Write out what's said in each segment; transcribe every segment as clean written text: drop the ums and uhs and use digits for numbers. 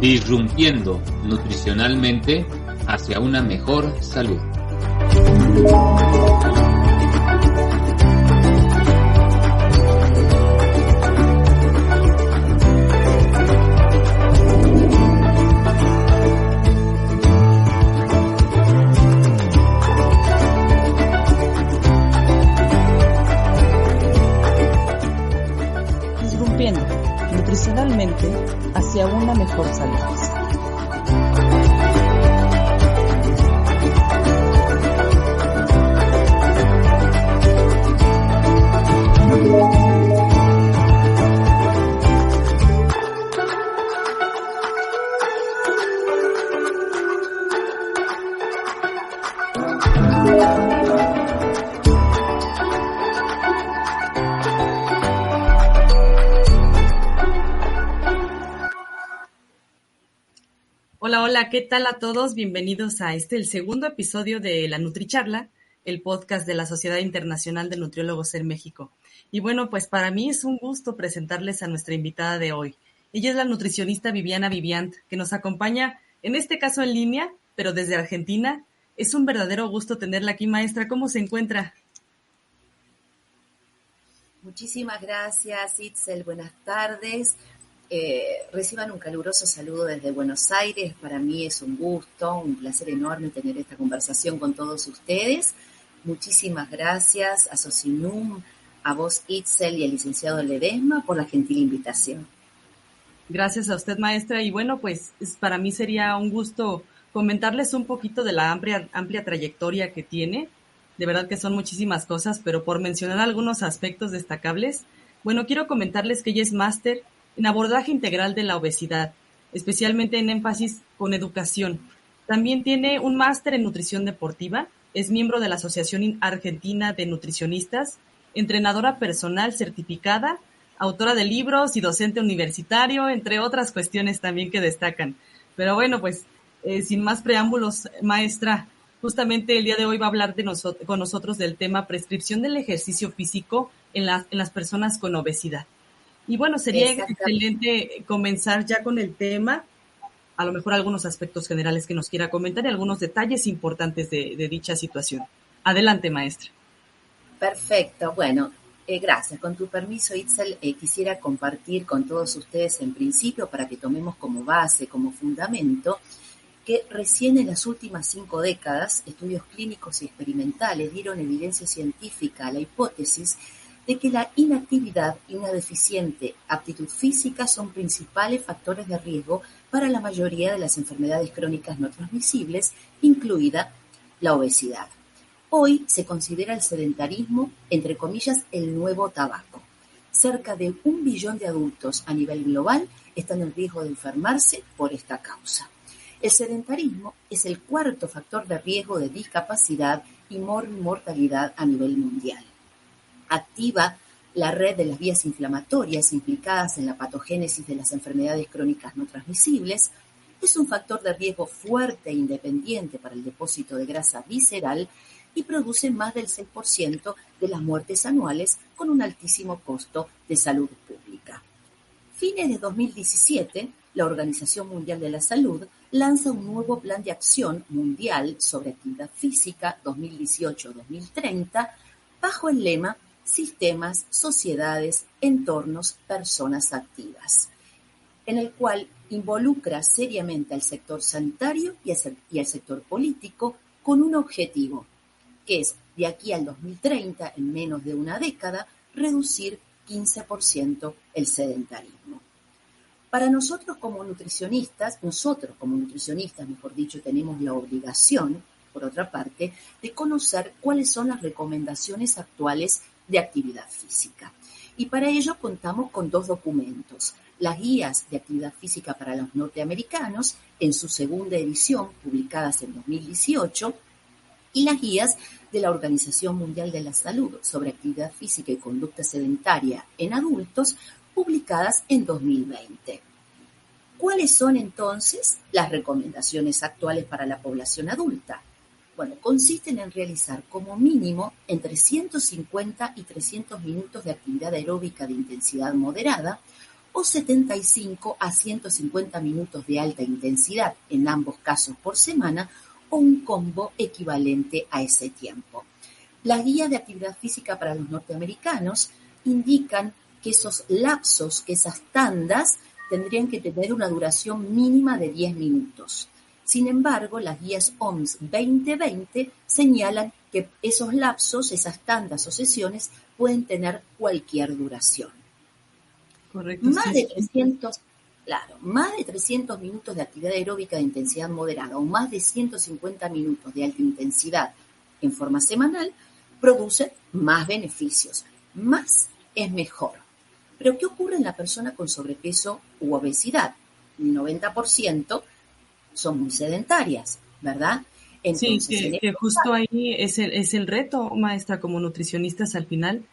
Disrumpiendo nutricionalmente hacia una mejor salud. Disrumpiendo nutricionalmente hacia una mejor salud. Hola, ¿qué tal a todos? Bienvenidos a el segundo episodio de la NutriCharla, el podcast de la Sociedad Internacional de Nutriólogos en México. Y bueno, pues para mí es un gusto presentarles a nuestra invitada de hoy. Ella es la nutricionista Viviana Viviant, que nos acompaña, en este caso en línea, pero desde Argentina. Es un verdadero gusto tenerla aquí, maestra. ¿Cómo se encuentra? Muchísimas gracias, Itzel. Buenas tardes. Reciban un caluroso saludo desde Buenos Aires. Para mí es un gusto, un placer enorme tener esta conversación con todos ustedes. Muchísimas gracias a Socinum, a vos, Itzel, y al licenciado Ledesma por la gentil invitación. Gracias a usted, maestra. Y bueno, pues para mí sería un gusto comentarles un poquito de la amplia trayectoria que tiene. De verdad que son muchísimas cosas, pero por mencionar algunos aspectos destacables, bueno, quiero comentarles que ella es máster en abordaje integral de la obesidad, especialmente en énfasis con educación. También tiene un máster en nutrición deportiva, es miembro de la Asociación Argentina de Nutricionistas, entrenadora personal certificada, autora de libros y docente universitario, entre otras cuestiones también que destacan. Pero bueno, pues sin más preámbulos, maestra, justamente el día de hoy va a hablar con nosotros del tema prescripción del ejercicio físico en las personas con obesidad. Y bueno, sería excelente comenzar ya con el tema, a lo mejor algunos aspectos generales que nos quiera comentar y algunos detalles importantes de dicha situación. Adelante, maestra. Perfecto, bueno, gracias. Con tu permiso, Itzel, quisiera compartir con todos ustedes en principio, para que tomemos como base, como fundamento, que recién en las últimas 5 décadas, estudios clínicos y experimentales dieron evidencia científica a la hipótesis de que la inactividad y una deficiente aptitud física son principales factores de riesgo para la mayoría de las enfermedades crónicas no transmisibles, incluida la obesidad. Hoy se considera el sedentarismo, entre comillas, el nuevo tabaco. Cerca de 1 billón de adultos a nivel global están en riesgo de enfermarse por esta causa. El sedentarismo es el 4º factor de riesgo de discapacidad y mortalidad a nivel mundial. Activa la red de las vías inflamatorias implicadas en la patogénesis de las enfermedades crónicas no transmisibles, es un factor de riesgo fuerte e independiente para el depósito de grasa visceral y produce más del 6% de las muertes anuales con un altísimo costo de salud pública. Fines de 2017, la Organización Mundial de la Salud lanza un nuevo plan de acción mundial sobre actividad física 2018-2030 bajo el lema Sistemas, sociedades, entornos, personas activas, en el cual involucra seriamente al sector sanitario y al sector político con un objetivo, que es, de aquí al 2030, en menos de una década, reducir 15% el sedentarismo. Para nosotros como nutricionistas, mejor dicho, tenemos la obligación, por otra parte, de conocer cuáles son las recomendaciones actuales de actividad física. Y para ello contamos con 2 documentos: las guías de actividad física para los norteamericanos, en su 2ª edición, publicadas en 2018, y las guías de la Organización Mundial de la Salud sobre actividad física y conducta sedentaria en adultos, publicadas en 2020. ¿Cuáles son entonces las recomendaciones actuales para la población adulta? Bueno, consisten en realizar como mínimo entre 150 y 300 minutos de actividad aeróbica de intensidad moderada o 75 a 150 minutos de alta intensidad, en ambos casos por semana, o un combo equivalente a ese tiempo. Las guías de actividad física para los norteamericanos indican que esos lapsos, que esas tandas, tendrían que tener una duración mínima de 10 minutos. Sin embargo, las guías OMS 2020 señalan que esos lapsos, esas tandas o sesiones, pueden tener cualquier duración. Correcto. Más de 300, más de 300 minutos de actividad aeróbica de intensidad moderada o más de 150 minutos de alta intensidad en forma semanal producen más beneficios. Más es mejor. Pero ¿qué ocurre en la persona con sobrepeso u obesidad? El 90% son muy sedentarias, ¿verdad? Entonces, sí, que justo ahí es el reto, maestra, como nutricionistas al final,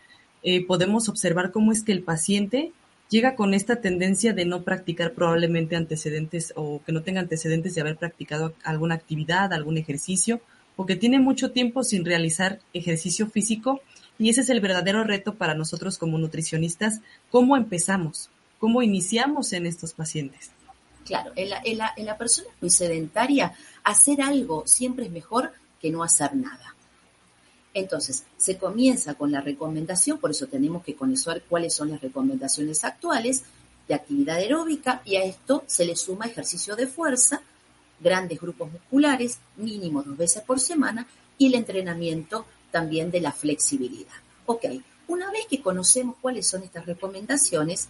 podemos observar cómo es que el paciente llega con esta tendencia de no practicar probablemente antecedentes o que no tenga antecedentes de haber practicado alguna actividad, algún ejercicio, o que tiene mucho tiempo sin realizar ejercicio físico, y ese es el verdadero reto para nosotros como nutricionistas, cómo empezamos, cómo iniciamos en estos pacientes. Claro, en la persona muy sedentaria, hacer algo siempre es mejor que no hacer nada. Entonces, se comienza con la recomendación, por eso tenemos que conocer cuáles son las recomendaciones actuales de actividad aeróbica, y a esto se le suma ejercicio de fuerza, grandes grupos musculares, mínimo 2 veces por semana, y el entrenamiento también de la flexibilidad. Ok, una vez que conocemos cuáles son estas recomendaciones,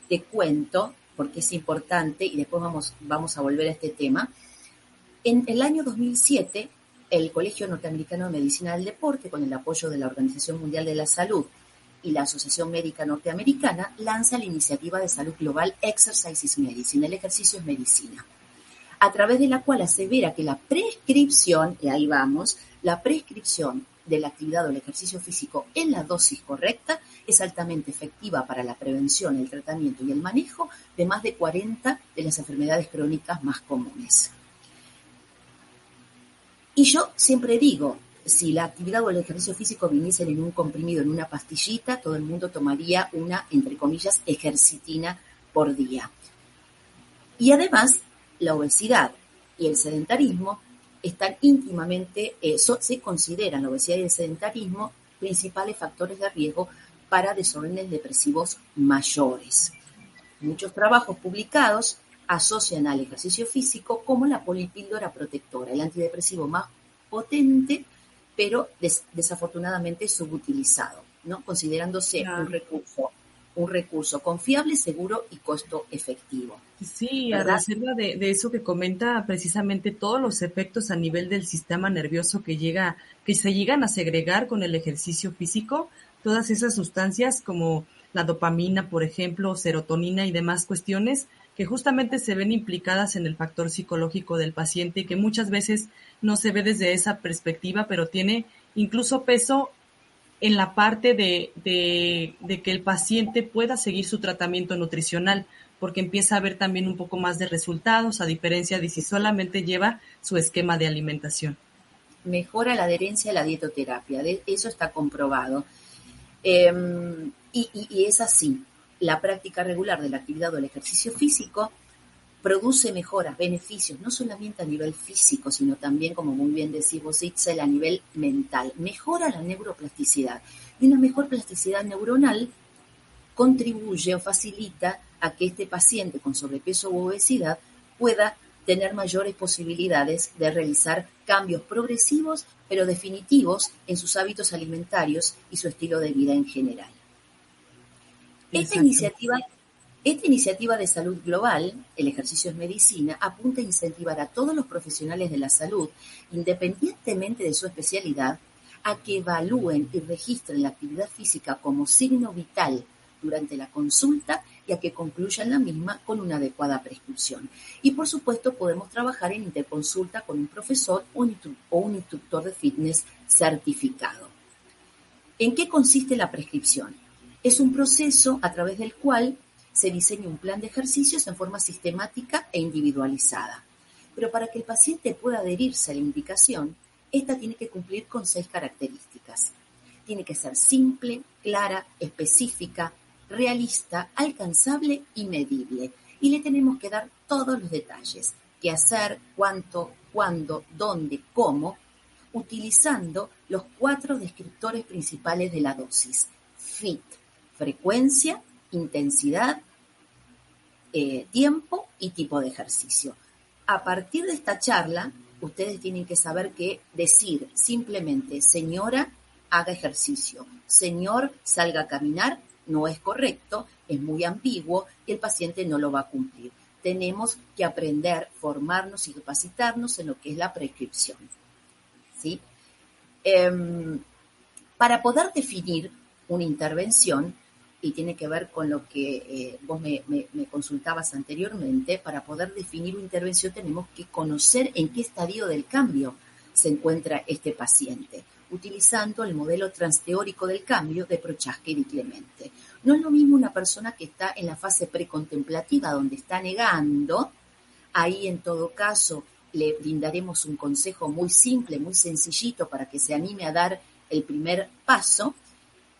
te cuento, porque es importante, y después vamos a volver a este tema. En el año 2007, el Colegio Norteamericano de Medicina del Deporte, con el apoyo de la Organización Mundial de la Salud y la Asociación Médica Norteamericana, lanza la iniciativa de salud global Exercise is Medicine, el ejercicio es medicina, a través de la cual asevera que la prescripción, y ahí vamos, la prescripción de la actividad o el ejercicio físico en la dosis correcta es altamente efectiva para la prevención, el tratamiento y el manejo de más de 40 de las enfermedades crónicas más comunes. Y yo siempre digo, si la actividad o el ejercicio físico viniesen en un comprimido, en una pastillita, todo el mundo tomaría una, entre comillas, ejercitina por día. Y además, la obesidad y el sedentarismo están íntimamente, se consideran la obesidad y el sedentarismo principales factores de riesgo para desórdenes depresivos mayores. Muchos trabajos publicados asocian al ejercicio físico como la polipíldora protectora, el antidepresivo más potente, pero desafortunadamente subutilizado, ¿no? Considerándose un recurso confiable, seguro y costo efectivo. Sí, ¿verdad? A reserva de eso que comenta precisamente todos los efectos a nivel del sistema nervioso que se llegan a segregar con el ejercicio físico, todas esas sustancias como la dopamina, por ejemplo, serotonina y demás cuestiones que justamente se ven implicadas en el factor psicológico del paciente y que muchas veces no se ve desde esa perspectiva, pero tiene incluso peso en la parte de que el paciente pueda seguir su tratamiento nutricional, porque empieza a ver también un poco más de resultados, a diferencia de si solamente lleva su esquema de alimentación. Mejora la adherencia a la dietoterapia, eso está comprobado. Y es así, la práctica regular de la actividad o el ejercicio físico produce mejoras, beneficios, no solamente a nivel físico, sino también, como muy bien decís vos, Itzel, a nivel mental. Mejora la neuroplasticidad. Y una mejor plasticidad neuronal contribuye o facilita a que este paciente con sobrepeso u obesidad pueda tener mayores posibilidades de realizar cambios progresivos, pero definitivos en sus hábitos alimentarios y su estilo de vida en general. Esta iniciativa de salud global, el ejercicio es medicina, apunta a incentivar a todos los profesionales de la salud, independientemente de su especialidad, a que evalúen y registren la actividad física como signo vital durante la consulta y a que concluyan la misma con una adecuada prescripción. Y por supuesto podemos trabajar en interconsulta con un profesor o un instructor de fitness certificado. ¿En qué consiste la prescripción? Es un proceso a través del cual se diseña un plan de ejercicios en forma sistemática e individualizada. Pero para que el paciente pueda adherirse a la indicación, esta tiene que cumplir con 6 características. Tiene que ser simple, clara, específica, realista, alcanzable y medible. Y le tenemos que dar todos los detalles: qué hacer, cuánto, cuándo, dónde, cómo, utilizando los 4 descriptores principales de la dosis: FIT, frecuencia, intensidad, tiempo y tipo de ejercicio. A partir de esta charla, ustedes tienen que saber que decir simplemente señora, haga ejercicio, señor, salga a caminar, no es correcto, es muy ambiguo y el paciente no lo va a cumplir. Tenemos que aprender, formarnos y capacitarnos en lo que es la prescripción, ¿sí? Para poder definir una intervención, y tiene que ver con lo que vos me consultabas anteriormente, para poder definir una intervención tenemos que conocer en qué estadio del cambio se encuentra este paciente, utilizando el modelo transteórico del cambio de Prochaska y Di Clemente. No es lo mismo una persona que está en la fase precontemplativa, donde está negando. Ahí, en todo caso, le brindaremos un consejo muy simple, muy sencillito, para que se anime a dar el primer paso,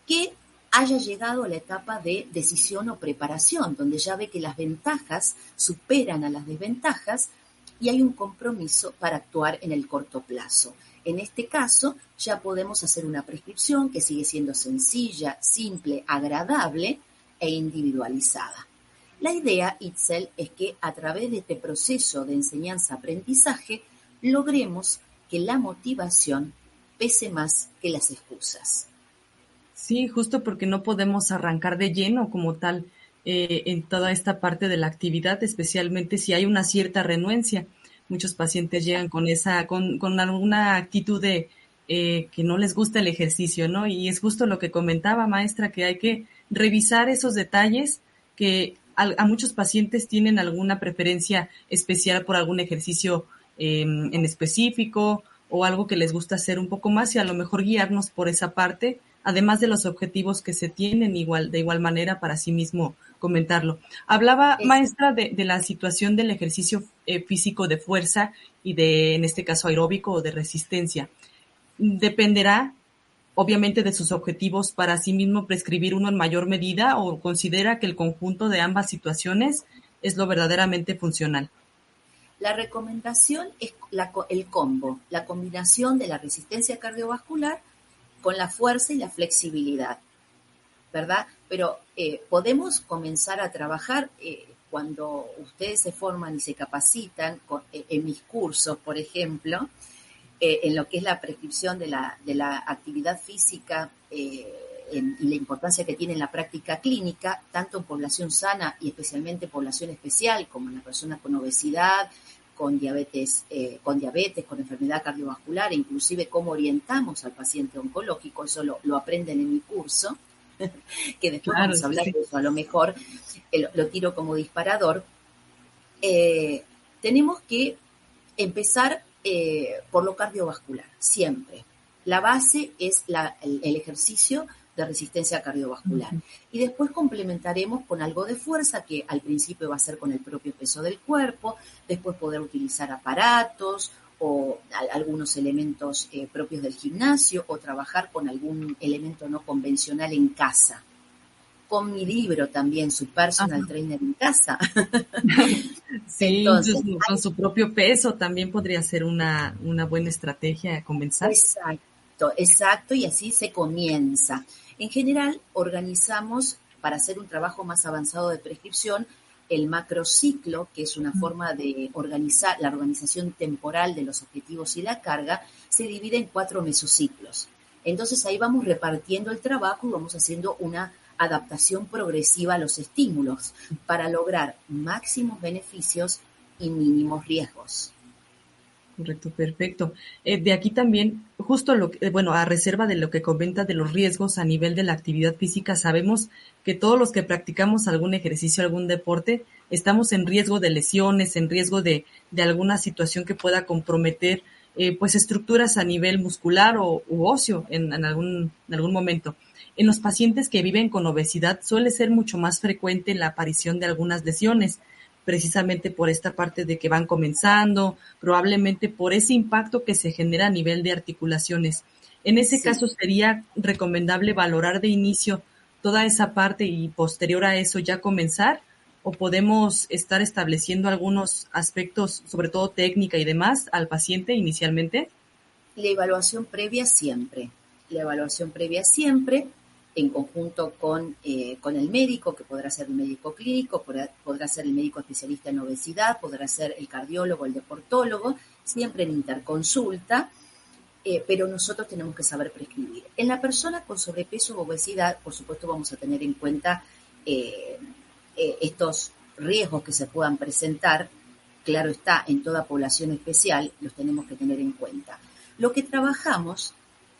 que haya llegado a la etapa de decisión o preparación, donde ya ve que las ventajas superan a las desventajas y hay un compromiso para actuar en el corto plazo. En este caso, ya podemos hacer una prescripción que sigue siendo sencilla, simple, agradable e individualizada. La idea, Itzel, es que a través de este proceso de enseñanza-aprendizaje logremos que la motivación pese más que las excusas. Sí, justo porque no podemos arrancar de lleno como tal en toda esta parte de la actividad, especialmente si hay una cierta renuencia. Muchos pacientes llegan con alguna actitud de que no les gusta el ejercicio, ¿no? Y es justo lo que comentaba, maestra, que hay que revisar esos detalles, que a muchos pacientes tienen alguna preferencia especial por algún ejercicio en específico o algo que les gusta hacer un poco más, y a lo mejor guiarnos por esa parte, además de los objetivos que se tienen de igual manera para sí mismo comentarlo. Hablaba, maestra, de la situación del ejercicio físico de fuerza y en este caso, aeróbico o de resistencia. Dependerá, obviamente, de sus objetivos para sí mismo prescribir uno en mayor medida, o considera que el conjunto de ambas situaciones es lo verdaderamente funcional. La recomendación es el combo, la combinación de la resistencia cardiovascular con la fuerza y la flexibilidad, ¿verdad? Pero podemos comenzar a trabajar cuando ustedes se forman y se capacitan en mis cursos, por ejemplo, en lo que es la prescripción de la actividad física y la importancia que tiene en la práctica clínica, tanto en población sana y especialmente población especial, como en las personas con obesidad, con diabetes, con enfermedad cardiovascular, e inclusive cómo orientamos al paciente oncológico. Eso lo aprenden en mi curso, que después vamos a hablar de eso, a lo mejor lo tiro como disparador. Tenemos que empezar por lo cardiovascular, siempre. La base es el ejercicio de resistencia cardiovascular. Uh-huh. Y después complementaremos con algo de fuerza, que al principio va a ser con el propio peso del cuerpo, después poder utilizar aparatos o algunos elementos propios del gimnasio, o trabajar con algún elemento no convencional en casa. Con mi libro también, su personal trainer en casa. Sí, entonces, con su propio peso también podría ser una buena estrategia a comenzar. Exacto, y así se comienza. En general, organizamos, para hacer un trabajo más avanzado de prescripción, el macrociclo, que es una forma de organizar, la organización temporal de los objetivos y la carga, se divide en 4 mesociclos. Entonces ahí vamos repartiendo el trabajo y vamos haciendo una adaptación progresiva a los estímulos para lograr máximos beneficios y mínimos riesgos. Correcto, perfecto. De aquí también, justo a reserva de lo que comenta de los riesgos a nivel de la actividad física, sabemos que todos los que practicamos algún ejercicio, algún deporte, estamos en riesgo de lesiones, en riesgo de alguna situación que pueda comprometer pues estructuras a nivel muscular u óseo en algún momento. En los pacientes que viven con obesidad suele ser mucho más frecuente la aparición de algunas lesiones, precisamente por esta parte de que van comenzando, probablemente por ese impacto que se genera a nivel de articulaciones. En ese caso sería recomendable valorar de inicio toda esa parte y posterior a eso ya comenzar? ¿O podemos estar estableciendo algunos aspectos, sobre todo técnica y demás, al paciente inicialmente? La evaluación previa siempre. La evaluación previa siempre, en conjunto con el médico, que podrá ser el médico clínico, podrá ser el médico especialista en obesidad, podrá ser el cardiólogo, el deportólogo, siempre en interconsulta, pero nosotros tenemos que saber prescribir. En la persona con sobrepeso o obesidad, por supuesto, vamos a tener en cuenta estos riesgos que se puedan presentar. Claro está, en toda población especial los tenemos que tener en cuenta. Lo que trabajamos,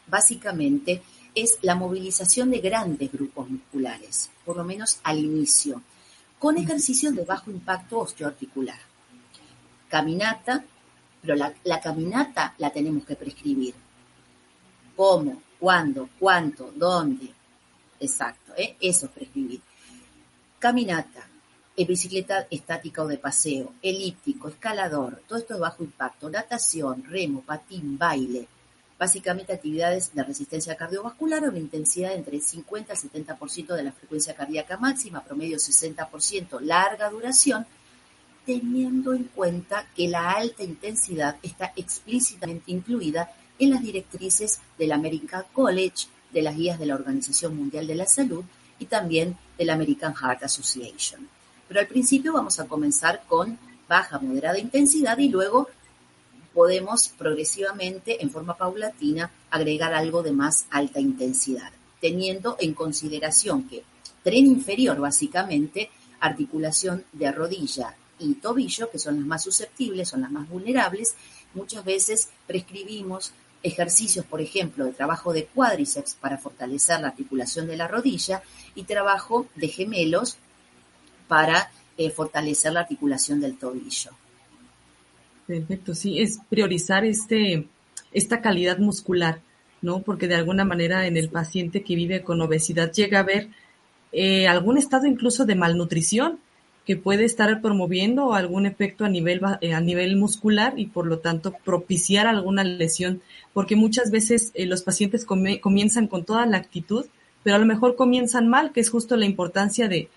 básicamente, es la movilización de grandes grupos musculares, por lo menos al inicio, con ejercicios de bajo impacto osteoarticular. Caminata, pero la caminata la tenemos que prescribir. ¿Cómo? ¿Cuándo? ¿Cuánto? ¿Dónde? Exacto, eso es prescribir. Caminata, bicicleta estática o de paseo, elíptico, escalador, todo esto es bajo impacto, natación, remo, patín, baile, básicamente actividades de resistencia cardiovascular a una intensidad entre el 50 al 70% de la frecuencia cardíaca máxima, promedio 60%, larga duración, teniendo en cuenta que la alta intensidad está explícitamente incluida en las directrices del American College, de las guías de la Organización Mundial de la Salud y también del American Heart Association. Pero al principio vamos a comenzar con baja, moderada intensidad y luego podemos progresivamente, en forma paulatina, agregar algo de más alta intensidad, teniendo en consideración que tren inferior, básicamente, articulación de rodilla y tobillo, que son las más susceptibles, son las más vulnerables, muchas veces prescribimos ejercicios, por ejemplo, de trabajo de cuádriceps para fortalecer la articulación de la rodilla y trabajo de gemelos para fortalecer la articulación del tobillo. Perfecto, sí, es priorizar esta calidad muscular, ¿no? Porque de alguna manera en el paciente que vive con obesidad llega a haber algún estado incluso de malnutrición que puede estar promoviendo algún efecto a nivel muscular y por lo tanto propiciar alguna lesión, porque muchas veces los pacientes comienzan con toda la actitud, pero a lo mejor comienzan mal, que es justo la importancia de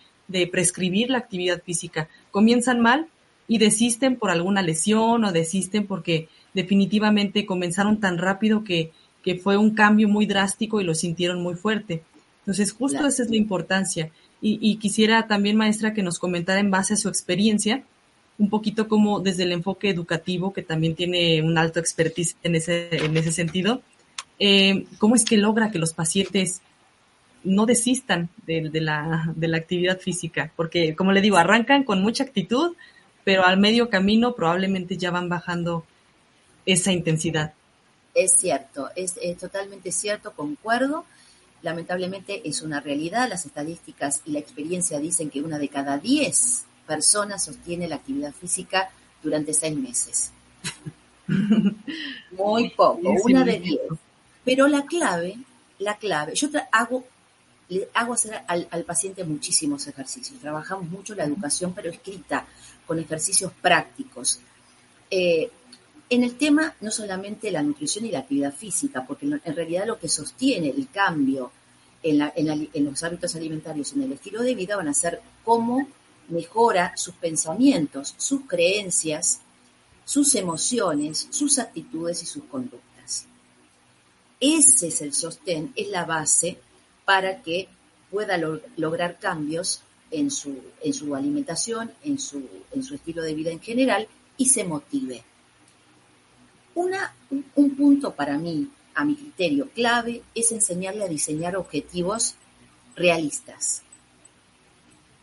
prescribir la actividad física. Comienzan mal y desisten por alguna lesión o desisten porque definitivamente comenzaron tan rápido que fue un cambio muy drástico y lo sintieron muy fuerte. Entonces, justo Claro. esa es la importancia. Y quisiera también, maestra, que nos comentara en base a su experiencia, un poquito como desde el enfoque educativo, que también tiene un alto expertise en ese sentido, cómo es que logra que los pacientes no desistan de la actividad física, porque como le digo, arrancan con mucha actitud, pero al medio camino probablemente ya van bajando esa intensidad. Es cierto, es totalmente cierto, concuerdo. Lamentablemente es una realidad, las estadísticas y la experiencia dicen que 1 de cada 10 personas sostiene la actividad física durante 6 meses. Muy poco, Sí, 1 muy de 10. poco. Pero la clave, yo le hago hacer al paciente muchísimos ejercicios. Trabajamos mucho la educación, pero escrita, con ejercicios prácticos. En el tema, no solamente la nutrición y la actividad física, porque en realidad lo que sostiene el cambio en los hábitos alimentarios, en el estilo de vida, van a ser cómo mejora sus pensamientos, sus creencias, sus emociones, sus actitudes y sus conductas. Ese es el sostén, es la base para que pueda lograr cambios en su alimentación, en su estilo de vida en general y se motive. Un punto para mí, a mi criterio, clave es enseñarle a diseñar objetivos realistas.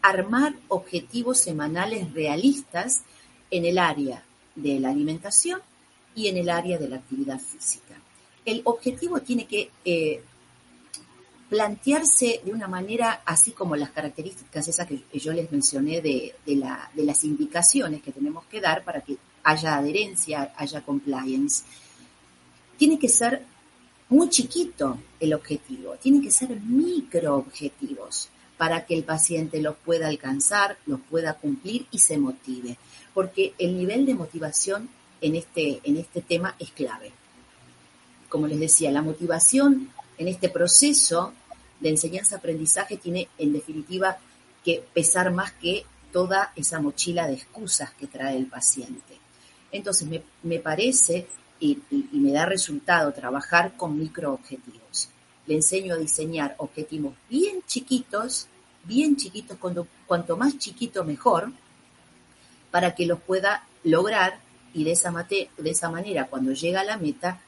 Armar objetivos semanales realistas en el área de la alimentación y en el área de la actividad física. El objetivo tiene que plantearse de una manera, así como las características esas que yo les mencioné de las indicaciones que tenemos que dar para que haya adherencia, haya compliance. Tiene que ser muy chiquito el objetivo, tienen que ser microobjetivos para que el paciente los pueda alcanzar, los pueda cumplir y se motive, porque el nivel de motivación en este tema es clave. Como les decía, la motivación en este proceso de enseñanza-aprendizaje tiene en definitiva que pesar más que toda esa mochila de excusas que trae el paciente. Entonces me parece y me da resultado trabajar con microobjetivos. Le enseño a diseñar objetivos bien chiquitos, cuanto más chiquito mejor, para que los pueda lograr y de esa manera cuando llega a la meta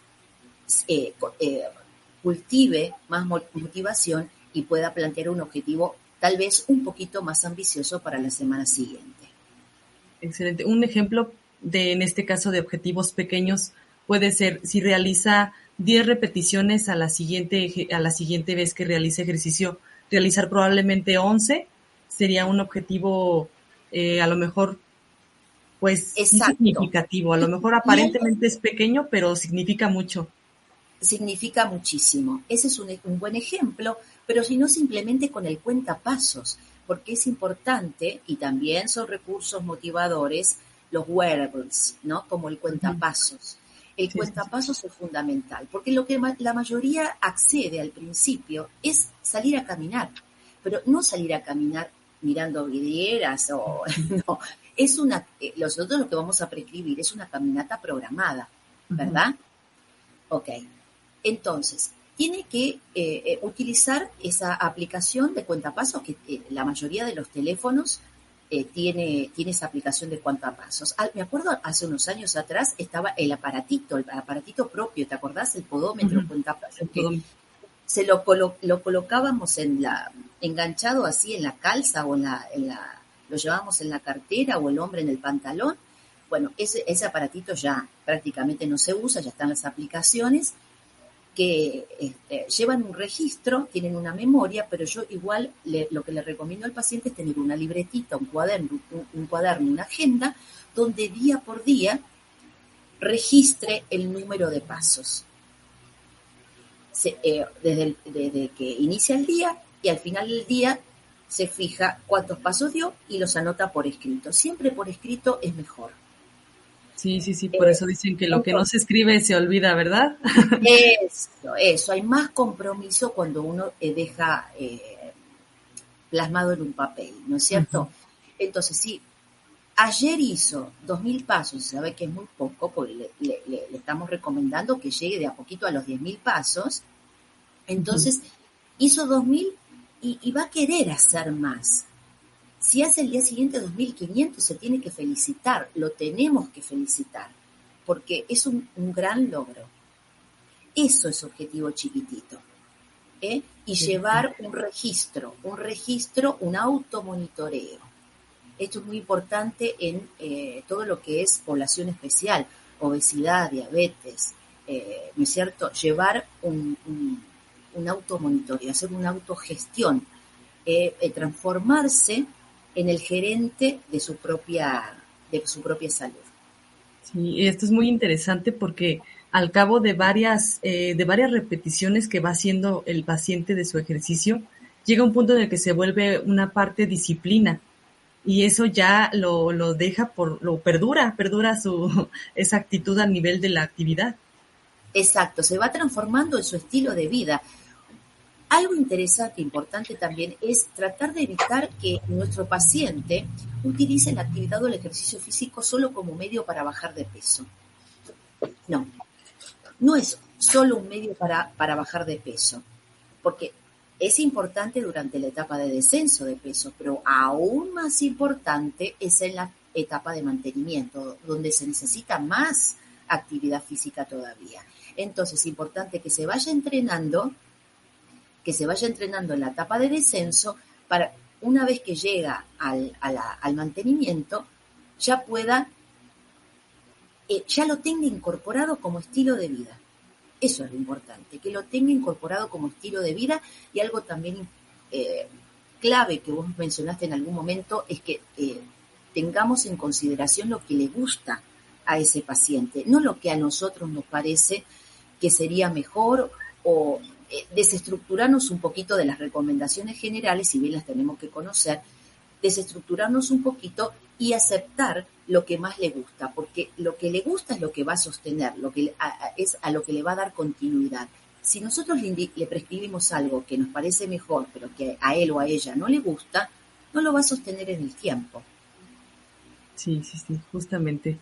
cultive más motivación y pueda plantear un objetivo tal vez un poquito más ambicioso para la semana siguiente. Excelente. Un ejemplo en este caso de objetivos pequeños puede ser si realiza 10 repeticiones a la siguiente vez que realice ejercicio, realizar probablemente 11 sería un objetivo a lo mejor pues significativo. A lo mejor aparentemente es pequeño, pero significa mucho. Significa muchísimo. Ese es un buen ejemplo, pero si no simplemente con el cuentapasos, porque es importante y también son recursos motivadores los wearables, ¿no? Como el cuentapasos. El cuentapasos es fundamental, porque lo que la mayoría accede al principio es salir a caminar, pero no salir a caminar mirando vidrieras o no. Nosotros lo que vamos a prescribir es una caminata programada, ¿verdad? Ok. Entonces, tiene que utilizar esa aplicación de cuentapasos que la mayoría de los teléfonos tiene esa aplicación de cuentapasos. Me acuerdo hace unos años atrás estaba el aparatito propio, ¿te acordás? El podómetro cuentapasos. Se lo colocábamos enganchado así en la calza o lo llevábamos en la cartera o el hombre en el pantalón. Bueno, ese aparatito ya prácticamente no se usa, ya están las aplicaciones que llevan un registro, tienen una memoria, pero yo igual lo que le recomiendo al paciente es tener una libretita, un cuaderno, una agenda, donde día por día registre el número de pasos. Desde que inicia el día y al final del día se fija cuántos pasos dio y los anota por escrito. Siempre por escrito es mejor. Sí, por eso dicen que lo que no se escribe se olvida, ¿verdad? Eso, hay más compromiso cuando uno deja plasmado en un papel, ¿no es cierto? Entonces, si ayer hizo 2.000 pasos, sabe que es muy poco, porque le estamos recomendando que llegue de a poquito a los 10.000 pasos, entonces hizo 2.000 y va a querer hacer más. Si hace el día siguiente 2.500, se tiene que felicitar, lo tenemos que felicitar, porque es un gran logro. Eso es objetivo chiquitito. Y llevar un registro, un automonitoreo. Esto es muy importante en todo lo que es población especial, obesidad, diabetes, ¿no es cierto? Llevar un automonitoreo, hacer una autogestión, transformarse en el gerente de su propia salud. Sí, esto es muy interesante porque al cabo de varias repeticiones que va haciendo el paciente de su ejercicio, llega un punto en el que se vuelve una parte disciplina y eso ya lo deja perdura esa actitud a nivel de la actividad. Exacto, se va transformando en su estilo de vida. Algo interesante, importante también, es tratar de evitar que nuestro paciente utilice la actividad o el ejercicio físico solo como medio para bajar de peso. No es solo un medio para bajar de peso, porque es importante durante la etapa de descenso de peso, pero aún más importante es en la etapa de mantenimiento, donde se necesita más actividad física todavía. Entonces, es importante que se vaya entrenando en la etapa de descenso para una vez que llega al mantenimiento ya lo tenga incorporado como estilo de vida. Eso es lo importante, que lo tenga incorporado como estilo de vida. Y algo también clave que vos mencionaste en algún momento es que tengamos en consideración lo que le gusta a ese paciente, no lo que a nosotros nos parece que sería mejor o desestructurarnos un poquito de las recomendaciones generales, si bien las tenemos que conocer, desestructurarnos un poquito y aceptar lo que más le gusta, porque lo que le gusta es lo que va a sostener, es a lo que le va a dar continuidad. Si nosotros le prescribimos algo que nos parece mejor, pero que a él o a ella no le gusta, no lo va a sostener en el tiempo. Sí, sí, sí, justamente.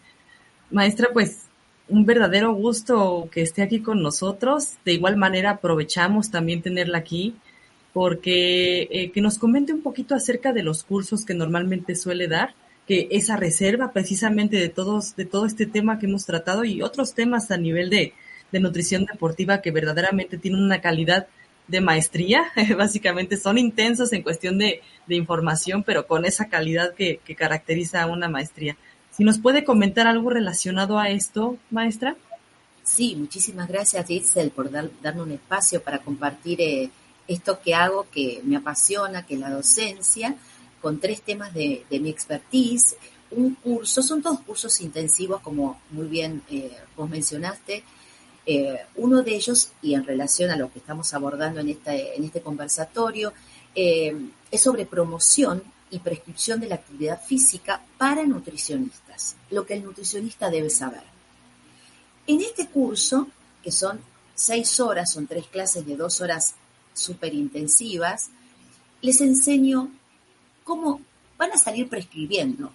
Maestra, pues un verdadero gusto que esté aquí con nosotros. De igual manera aprovechamos también tenerla aquí porque que nos comente un poquito acerca de los cursos que normalmente suele dar, que esa reserva precisamente de todo este tema que hemos tratado y otros temas a nivel de nutrición deportiva que verdaderamente tienen una calidad de maestría. Básicamente son intensos en cuestión de información, pero con esa calidad que caracteriza a una maestría. Si nos puede comentar algo relacionado a esto, maestra. Sí, muchísimas gracias, Itzel, por darme un espacio para compartir esto que hago, que me apasiona, que es la docencia, con 3 temas de mi expertise. Un curso, son todos cursos intensivos, como muy bien vos mencionaste. Uno de ellos, y en relación a lo que estamos abordando en este conversatorio, es sobre promoción y prescripción de la actividad física para nutricionistas, lo que el nutricionista debe saber. En este curso, que son 6 horas, son 3 clases de 2 horas súper intensivas, les enseño cómo van a salir prescribiendo,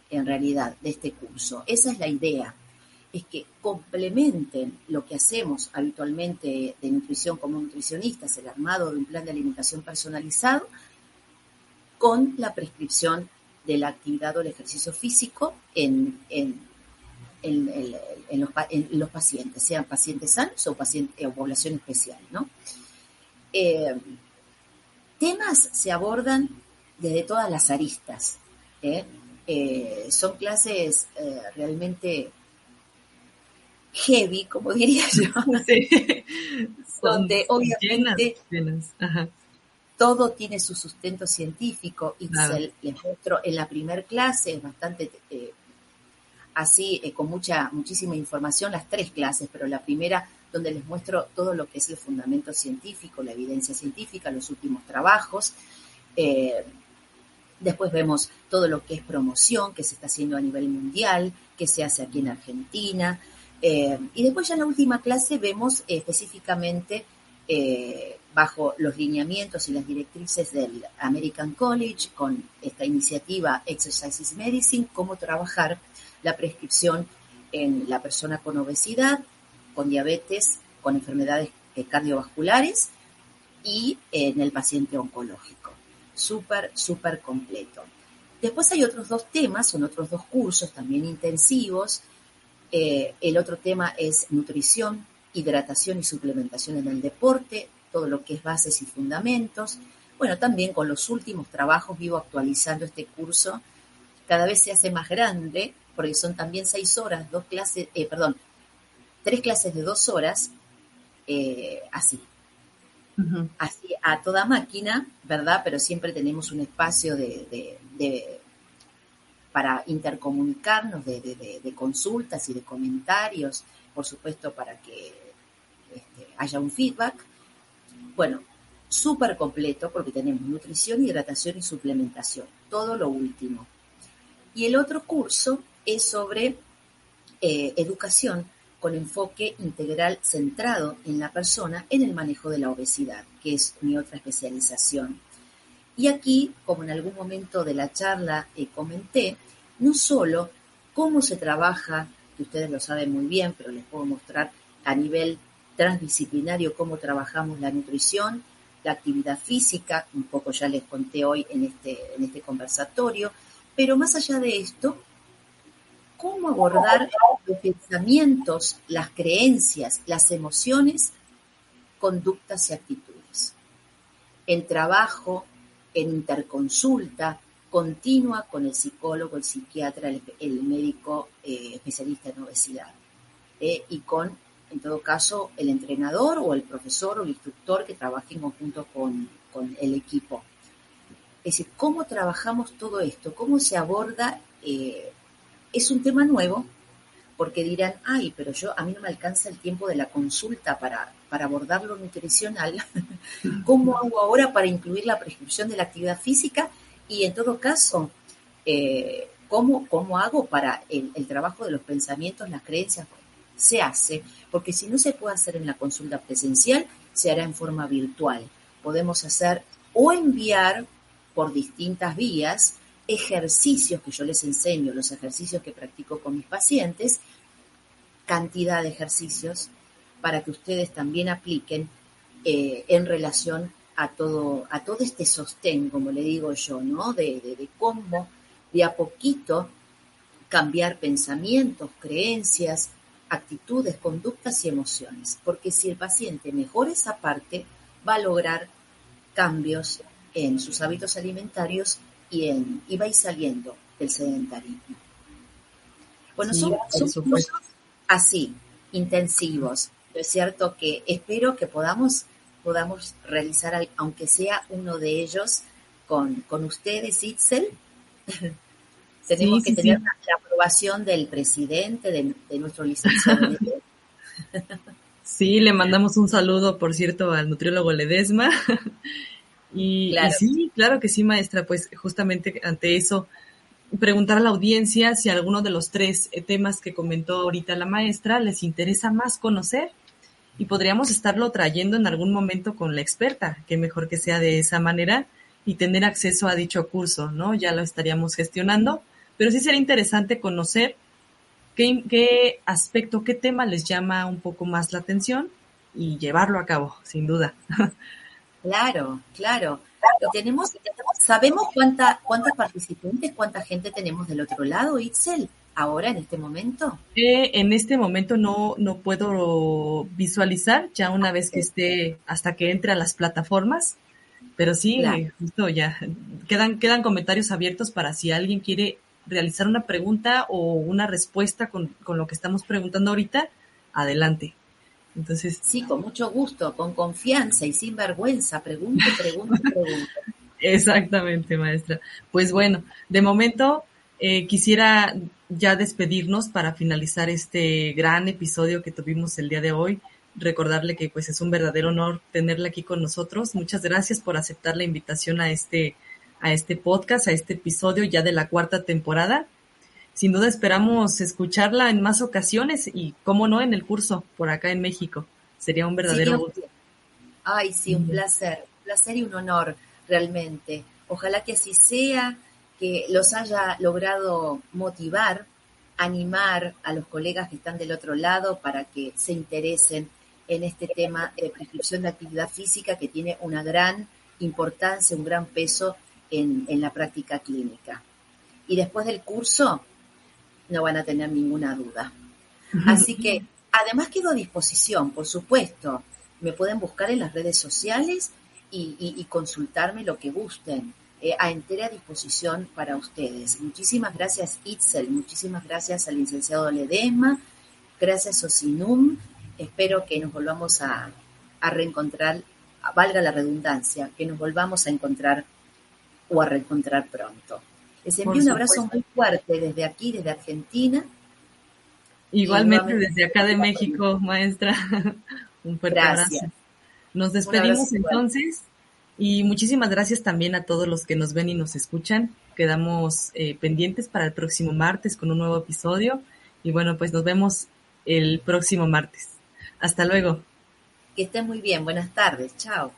en realidad, de este curso. Esa es la idea, es que complementen lo que hacemos habitualmente de nutrición como nutricionistas, el armado de un plan de alimentación personalizado, con la prescripción de la actividad o el ejercicio físico en los pacientes, sean pacientes sanos o población especial, ¿no? Temas se abordan desde todas las aristas. Son clases realmente heavy, como diría yo, Sí. donde obviamente llenas. Ajá. todo tiene su sustento científico. Y Claro. les muestro en la primer clase, es bastante así, con muchísima información, las 3 clases, pero la primera donde les muestro todo lo que es el fundamento científico, la evidencia científica, los últimos trabajos. Después vemos todo lo que es promoción, que se está haciendo a nivel mundial, que se hace aquí en Argentina. Y después ya en la última clase vemos específicamente bajo los lineamientos y las directrices del American College, con esta iniciativa Exercise is Medicine, cómo trabajar la prescripción en la persona con obesidad, con diabetes, con enfermedades cardiovasculares y en el paciente oncológico. Súper, súper completo. Después hay otros 2 temas, son otros 2 cursos también intensivos. El otro tema es nutrición, hidratación y suplementación en el deporte, todo lo que es bases y fundamentos. Bueno, también con los últimos trabajos vivo actualizando este curso. Cada vez se hace más grande, porque son también 6 horas, 3 clases de 2 horas, así. Uh-huh. Así a toda máquina, ¿verdad? Pero siempre tenemos un espacio para intercomunicarnos, de consultas y de comentarios, por supuesto, para que haya un feedback. Bueno, súper completo porque tenemos nutrición, hidratación y suplementación, todo lo último. Y el otro curso es sobre educación con enfoque integral centrado en la persona en el manejo de la obesidad, que es mi otra especialización. Y aquí, como en algún momento de la charla comenté, no solo cómo se trabaja, que ustedes lo saben muy bien, pero les puedo mostrar a nivel transdisciplinario cómo trabajamos la nutrición, la actividad física, un poco ya les conté hoy en este conversatorio, pero más allá de esto, cómo abordar los pensamientos, las creencias, las emociones, conductas y actitudes. El trabajo en interconsulta continua con el psicólogo, el psiquiatra, el médico especialista en obesidad. Y con, en todo caso, el entrenador o el profesor o el instructor que trabaje en conjunto con el equipo. Es decir, ¿cómo trabajamos todo esto? ¿Cómo se aborda? Es un tema nuevo, porque dirán, ay, pero a mí no me alcanza el tiempo de la consulta para abordar lo nutricional. ¿Cómo hago ahora para incluir la prescripción de la actividad física? Y en todo caso, ¿cómo hago para el trabajo de los pensamientos, las creencias? se hace, porque si no se puede hacer en la consulta presencial, se hará en forma virtual. Podemos hacer o enviar por distintas vías ejercicios que yo les enseño, los ejercicios que practico con mis pacientes, cantidad de ejercicios para que ustedes también apliquen en relación a todo este sostén, como le digo yo, ¿no? De cómo de a poquito cambiar pensamientos, creencias, actitudes, conductas y emociones. Porque si el paciente mejora esa parte, va a lograr cambios en sus hábitos alimentarios y va a ir saliendo del sedentarismo. Bueno, Sí, son cursos así, intensivos. Es cierto que espero que podamos realizar, aunque sea uno de ellos, con ustedes, Itzel. Tenemos que tener la aprobación del presidente, de nuestro licenciado. Sí, le mandamos un saludo, por cierto, al nutriólogo Ledesma. Claro. Y sí, claro que sí, maestra, pues justamente ante eso, preguntar a la audiencia si alguno de los 3 temas que comentó ahorita la maestra les interesa más conocer y podríamos estarlo trayendo en algún momento con la experta, que mejor que sea de esa manera y tener acceso a dicho curso, ¿no? Ya lo estaríamos gestionando, pero sí sería interesante conocer qué aspecto, qué tema les llama un poco más la atención y llevarlo a cabo, sin duda. Claro. Y ¿sabemos cuántos participantes, cuánta gente tenemos del otro lado, Itzel, ahora en este momento? En este momento no puedo visualizar, ya una vez que esté, hasta que entre a las plataformas, pero sí, Claro. justo ya, quedan comentarios abiertos para si alguien quiere realizar una pregunta o una respuesta con lo que estamos preguntando ahorita, adelante. Entonces, Sí, con mucho gusto, con confianza y sin vergüenza. Pregunte. exactamente, maestra. Pues bueno, de momento quisiera ya despedirnos para finalizar este gran episodio que tuvimos el día de hoy. Recordarle que pues es un verdadero honor tenerla aquí con nosotros. Muchas gracias por aceptar la invitación a este podcast, a este episodio ya de la 4ª temporada. Sin duda esperamos escucharla en más ocasiones y, cómo no, en el curso por acá en México. Sería un verdadero gusto. Ay, sí, un placer y un honor, realmente. Ojalá que así sea, que los haya logrado motivar, animar a los colegas que están del otro lado para que se interesen en este tema de prescripción de actividad física que tiene una gran importancia, un gran peso en la práctica clínica. Y después del curso no van a tener ninguna duda. Así que, además quedo a disposición, por supuesto. Me pueden buscar en las redes sociales y consultarme lo que gusten. A entera disposición para ustedes. Muchísimas gracias, Itzel. Muchísimas gracias al licenciado Ledesma. Gracias, Osinum. Espero que nos volvamos a reencontrar, valga la redundancia, que nos volvamos a encontrar o a reencontrar pronto. Les envío un abrazo muy fuerte desde aquí, desde Argentina. Igualmente desde acá de México, maestra. Un fuerte abrazo. Nos despedimos entonces y muchísimas gracias también a todos los que nos ven y nos escuchan. Quedamos pendientes para el próximo martes con un nuevo episodio y bueno, pues nos vemos el próximo martes. Hasta luego. Que estén muy bien. Buenas tardes. Chao.